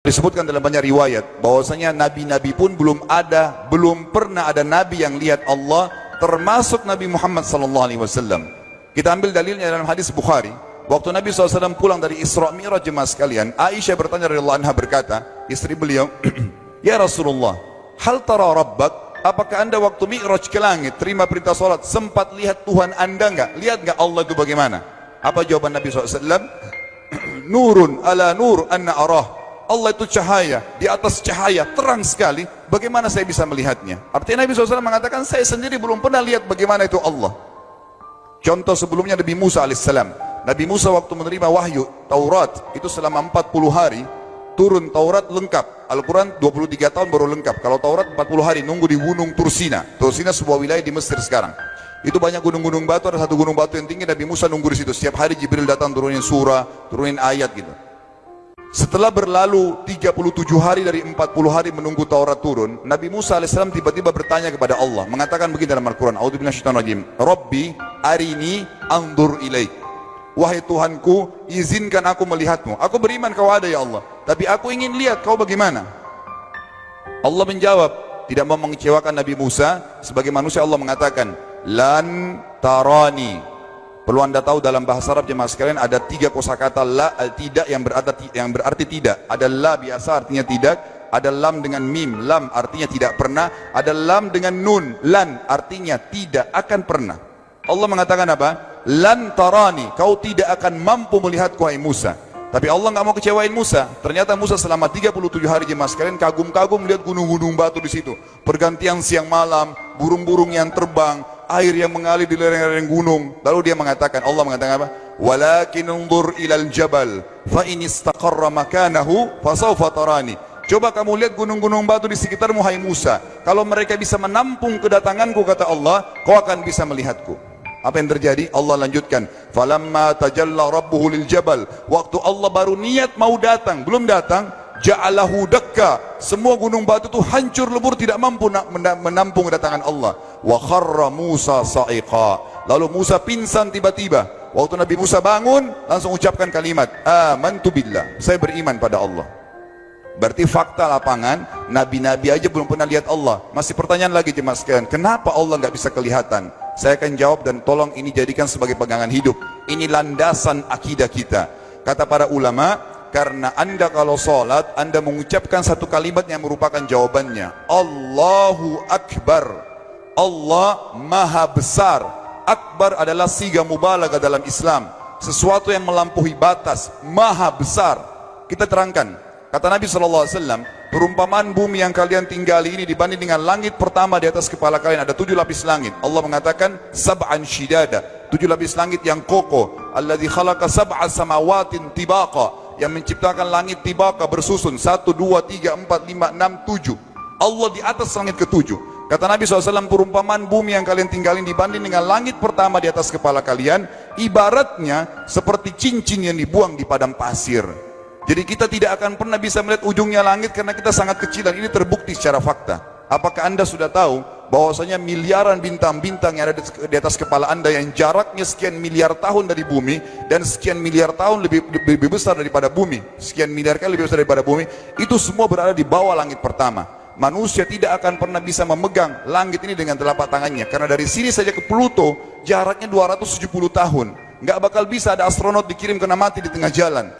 Disebutkan dalam banyak riwayat bahwasanya nabi-nabi pun belum pernah ada nabi yang lihat Allah, termasuk Nabi Muhammad SAW. Kita ambil dalilnya dalam hadis Bukhari. Waktu Nabi SAW pulang dari Isra Mi'raj, jemaah sekalian, Aisyah bertanya radhiyallahu anha, berkata, istri beliau, ya Rasulullah, hal tara rabbak? Apakah anda waktu Mi'raj ke langit, terima perintah salat, sempat lihat Tuhan anda enggak? Lihat enggak Allah itu bagaimana? Apa jawaban Nabi SAW? Nurun ala nur anna arah. Allah itu cahaya, di atas cahaya, terang sekali. Bagaimana saya bisa melihatnya? Artinya Nabi SAW mengatakan, saya sendiri belum pernah lihat bagaimana itu Allah. Contoh sebelumnya Nabi Musa alaihissalam. Nabi Musa waktu menerima wahyu Taurat, itu selama 40 hari, turun Taurat lengkap. Al-Quran 23 tahun baru lengkap. Kalau Taurat 40 hari, nunggu di gunung Tursina. Tursina sebuah wilayah di Mesir sekarang. Itu banyak gunung-gunung batu, ada satu gunung batu yang tinggi, Nabi Musa nunggu di situ. Setiap hari Jibril datang turunin surah, turunin ayat gitu. Setelah berlalu 37 hari dari 40 hari menunggu Taurat turun, Nabi Musa alaihissalam tiba-tiba bertanya kepada Allah, mengatakan begini dalam Al-Quran, A'udzubillahi minasyaitonir rajim, Rabbi arini anzur ilaik. Wahai Tuhanku, izinkan aku melihatmu. Aku beriman kau ada ya Allah, tapi aku ingin lihat kau bagaimana. Allah menjawab, tidak mau mengecewakan Nabi Musa. Sebagai manusia Allah mengatakan, lan tarani. Perlu anda tahu dalam bahasa Arab jemaah sekalian ada 3 kosakata la, tidak yang berarti tidak. Ada la biasa artinya tidak, ada lam dengan mim, lam artinya tidak pernah, ada lam dengan nun, lan artinya tidak akan pernah. Allah mengatakan apa? Lan tarani, kau tidak akan mampu melihatku hai Musa. Tapi Allah nggak mau kecewain Musa. Ternyata Musa selama 37 hari jemaah sekalian kagum-kagum melihat gunung-gunung batu di situ. Pergantian siang malam, burung-burung yang terbang, air yang mengalir di lereng-lereng gunung. Lalu dia mengatakan, Allah mengatakan apa? Walakin unzur ilal jabal fa in istaqarra makanahu fasawfa tarani. Coba kamu lihat gunung-gunung batu di sekitarmu hai Musa. Kalau mereka bisa menampung kedatanganku, kata Allah, kau akan bisa melihatku. Apa yang terjadi? Allah lanjutkan, falamma tajalla rabbuhu lil jabal. Waktu Allah baru niat mau datang, belum datang, ja'alahu dakka. Semua gunung batu itu hancur lebur, tidak mampu menampung kedatangan Allah. Wa kharra Musa sa'iqa. Lalu Musa pingsan tiba-tiba. Waktu Nabi Musa bangun, langsung ucapkan kalimat, amantu billah, saya beriman pada Allah. Berarti fakta lapangan, nabi-nabi aja belum pernah lihat Allah. Masih pertanyaan lagi jemaah sekalian, kenapa Allah nggak bisa kelihatan? Saya akan jawab dan tolong ini jadikan sebagai pegangan hidup. Ini landasan akidah kita. Kata para ulama, karena anda kalau sholat, anda mengucapkan satu kalimat yang merupakan jawabannya. Allahu Akbar. Allah Maha Besar. Akbar adalah siga mubalaghah dalam Islam. Sesuatu yang melampaui batas, Maha Besar. Kita terangkan. Kata Nabi SAW, perumpamaan bumi yang kalian tinggali ini dibanding dengan langit pertama di atas kepala kalian, ada 7 lapis langit. Allah mengatakan, sab'an shidada, 7 lapis langit yang kokoh. Alladzi khalaqa sab'a samawatin tibaqa, yang menciptakan langit tibaqa bersusun, 1, 2, 3, 4, 5, 6, 7. Allah di atas langit ke-7. Kata Nabi SAW, perumpamaan bumi yang kalian tinggalin dibanding dengan langit pertama di atas kepala kalian, ibaratnya seperti cincin yang dibuang di padang pasir. Jadi kita tidak akan pernah bisa melihat ujungnya langit karena kita sangat kecil, dan ini terbukti secara fakta. Apakah anda sudah tahu bahwasanya miliaran bintang-bintang yang ada di atas kepala anda yang jaraknya sekian miliar tahun dari bumi dan sekian miliar tahun lebih besar daripada bumi, sekian miliar kali lebih besar daripada bumi, itu semua berada di bawah langit pertama. Manusia tidak akan pernah bisa memegang langit ini dengan telapak tangannya, karena dari sini saja ke Pluto jaraknya 270 tahun. Nggak bakal bisa ada astronot dikirim kena mati di tengah jalan.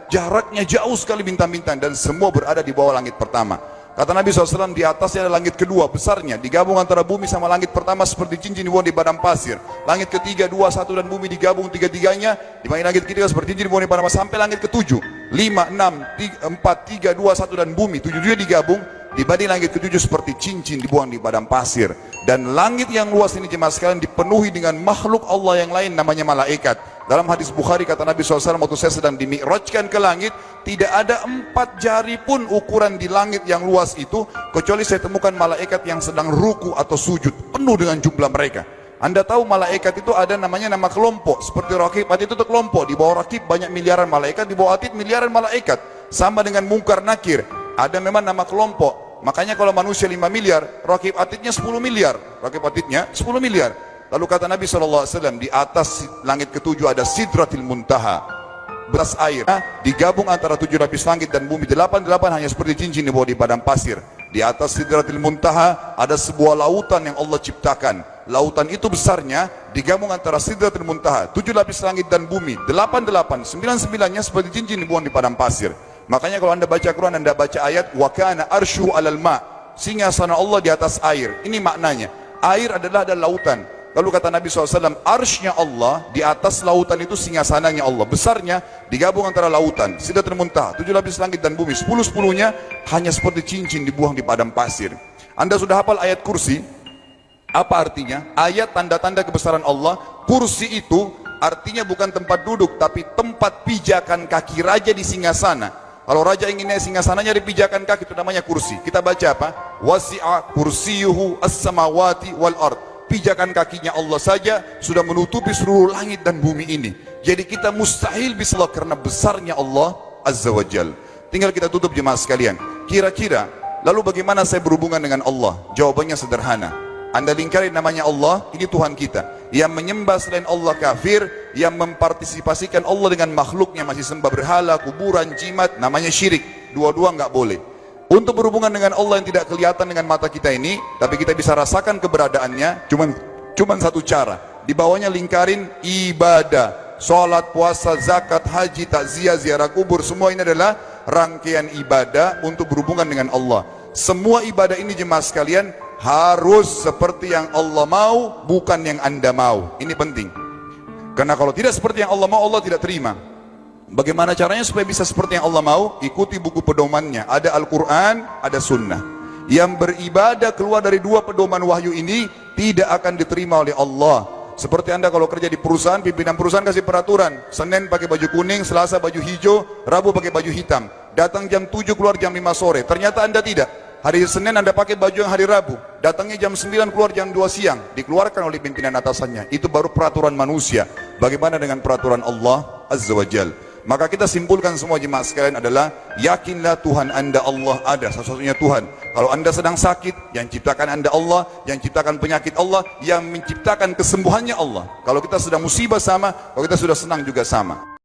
Jaraknya jauh sekali bintang-bintang, dan semua berada di bawah langit pertama. Kata Nabi SAW, di atasnya ada langit kedua besarnya, digabung antara bumi sama langit pertama seperti cincin dibuang di padang pasir. Langit ketiga, 2, 1 dan bumi digabung tiga-tiganya, di mana langit ketiga seperti cincin dibuang di padang pasir, sampai langit ke-7, 5, 6, 4, 3, 2, 1 dan bumi 7 digabung, dibanding langit ke-7 seperti cincin dibuang di padang pasir. Dan langit yang luas ini jemaah sekalian dipenuhi dengan makhluk Allah yang lain namanya malaikat. Dalam hadis Bukhari kata Nabi SAW, waktu saya sedang dimi'rajkan ke langit, tidak ada 4 jari pun ukuran di langit yang luas itu, kecuali saya temukan malaikat yang sedang ruku atau sujud, penuh dengan jumlah mereka. Anda tahu malaikat itu ada namanya nama kelompok, seperti Raqib Atid itu kelompok, di bawah Raqib banyak miliaran malaikat, di bawah Atid miliaran malaikat. Sama dengan Munkar Nakir, ada memang nama kelompok. Makanya kalau manusia 5 miliar, Raqib Atidnya 10 miliar, Raqib Atidnya 10 miliar. Lalu kata Nabi SAW, di atas langit ke-7 ada Sidratil Muntaha. beras air digabung antara 7 lapis langit dan bumi. 8 hanya seperti cincin di bawah di padang pasir. Di atas Sidratil Muntaha ada sebuah lautan yang Allah ciptakan. Lautan itu besarnya digabung antara Sidratil Muntaha, 7 lapis langit dan bumi. 9 nya seperti cincin dibuang di padang pasir. Makanya kalau anda baca Quran, anda baca ayat wa kana arsyu alal ma, singgasana Allah di atas air. Ini maknanya, air adalah ada lautan. Lalu kata Nabi SAW, arsy-nya Allah di atas lautan itu singgasananya Allah. Besarnya digabung antara lautan, Sidratul Muntaha, 7 lapis langit dan bumi. 10-10-nya hanya seperti cincin dibuang di padang pasir. Anda sudah hafal ayat kursi? Apa artinya? Ayat tanda-tanda kebesaran Allah. Kursi itu artinya bukan tempat duduk, tapi tempat pijakan kaki raja di singgasana. Kalau raja ingin naik singgasananya di pijakan kaki, itu namanya kursi. Kita baca apa? Wasi'a kursiyuhu as-samawati wal ard. Pijakan kakinya Allah saja sudah menutupi seluruh langit dan bumi ini. Jadi kita mustahil bisa karena besarnya Allah Azza wa Jal. Tinggal kita tutup jemaah sekalian. Kira-kira lalu bagaimana saya berhubungan dengan Allah? Jawabannya sederhana. Anda lingkari namanya Allah, ini Tuhan kita. Yang menyembah selain Allah kafir, yang mempartisipasikan Allah dengan makhluknya, masih sembah berhala, kuburan, jimat, namanya syirik. Dua-dua nggak boleh. Untuk berhubungan dengan Allah yang tidak kelihatan dengan mata kita ini, tapi kita bisa rasakan keberadaannya, cuman satu cara. Di bawahnya lingkarin ibadah. Salat, puasa, zakat, haji, takziah, ziarah kubur, semua ini adalah rangkaian ibadah untuk berhubungan dengan Allah. Semua ibadah ini jemaah sekalian harus seperti yang Allah mau, bukan yang Anda mau. Ini penting. Karena kalau tidak seperti yang Allah mau, Allah tidak terima. Bagaimana caranya supaya bisa seperti yang Allah mau? Ikuti buku pedomannya. Ada Al-Quran, ada Sunnah. Yang beribadah keluar dari 2 pedoman wahyu ini tidak akan diterima oleh Allah. Seperti Anda kalau kerja di perusahaan, pimpinan perusahaan kasih peraturan, Senin pakai baju kuning, Selasa baju hijau, Rabu pakai baju hitam. Datang jam 7, keluar jam 5 sore. Ternyata Anda tidak. Hari Senin Anda pakai baju yang hari Rabu, datangnya jam 9, keluar jam 2 siang, dikeluarkan oleh pimpinan atasannya. Itu baru peraturan manusia. Bagaimana dengan peraturan Allah Azza wa Jal? Maka kita simpulkan semua jemaah sekalian adalah, yakinlah Tuhan Anda Allah ada, satu-satunya Tuhan. Kalau Anda sedang sakit, yang ciptakan Anda Allah, yang ciptakan penyakit Allah, yang menciptakan kesembuhannya Allah. Kalau kita sedang musibah sama, kalau kita sudah senang juga sama.